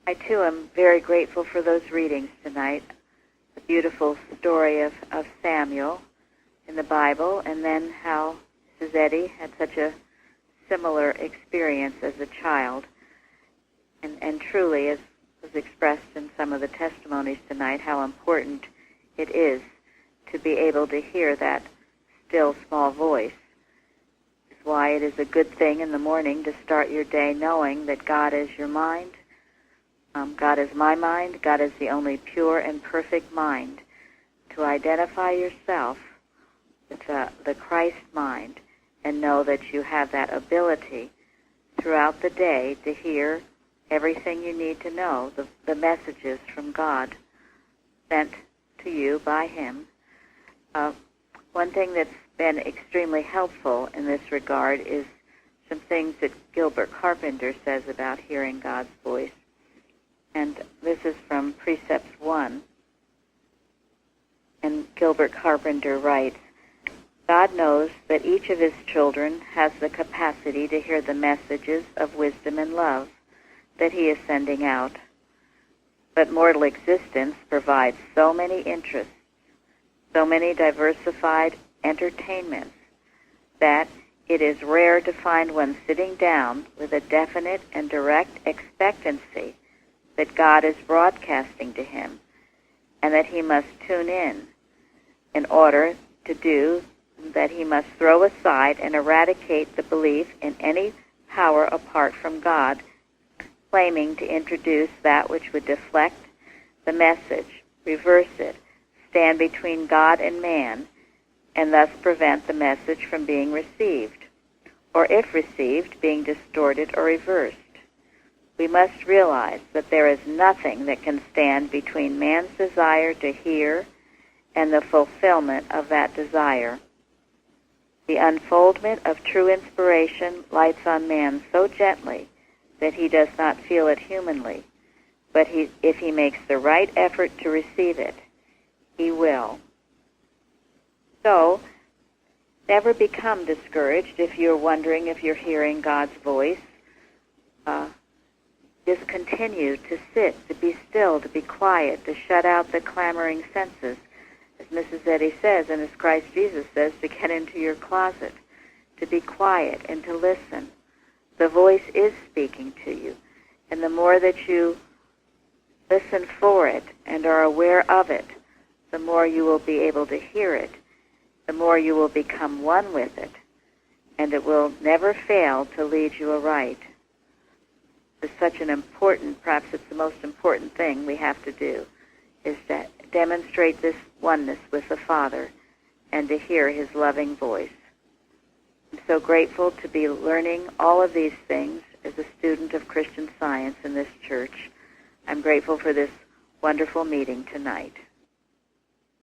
I too am very grateful for those readings tonight. The beautiful story of Samuel in the Bible, and then how Mrs. Eddy had such a similar experience as a child. And truly, as was expressed in some of the testimonies tonight, how important it is to be able to hear that still small voice. It's why it is a good thing in the morning to start your day knowing that God is your mind, God is my mind, God is the only pure and perfect mind. To identify yourself with the Christ mind and know that you have that ability throughout the day to hear everything you need to know, the messages from God sent to you by Him. One thing that's been extremely helpful in this regard is some things that Gilbert Carpenter says about hearing God's voice. And this is from Precepts 1. And Gilbert Carpenter writes, God knows that each of His children has the capacity to hear the messages of wisdom and love that He is sending out. But mortal existence provides so many interests, so many diversified entertainments, that it is rare to find one sitting down with a definite and direct expectancy that God is broadcasting to him, and that he must tune in order to do that. He must throw aside and eradicate the belief in any power apart from God, claiming to introduce that which would deflect the message, reverse it, stand between God and man, and thus prevent the message from being received, or if received, being distorted or reversed. We must realize that there is nothing that can stand between man's desire to hear and the fulfillment of that desire. The unfoldment of true inspiration lights on man so gently that he does not feel it humanly, but if he makes the right effort to receive it, he will. So, never become discouraged if you're wondering if you're hearing God's voice. Just continue to sit, to be still, to be quiet, to shut out the clamoring senses. As Mrs. Eddy says, and as Christ Jesus says, to get into your closet, to be quiet and to listen. The voice is speaking to you. And the more that you listen for it and are aware of it, the more you will be able to hear it, the more you will become one with it, and it will never fail to lead you aright. It's such an important, perhaps it's the most important thing we have to do, is to demonstrate this oneness with the Father and to hear His loving voice. I'm so grateful to be learning all of these things as a student of Christian Science in this church. I'm grateful for this wonderful meeting tonight.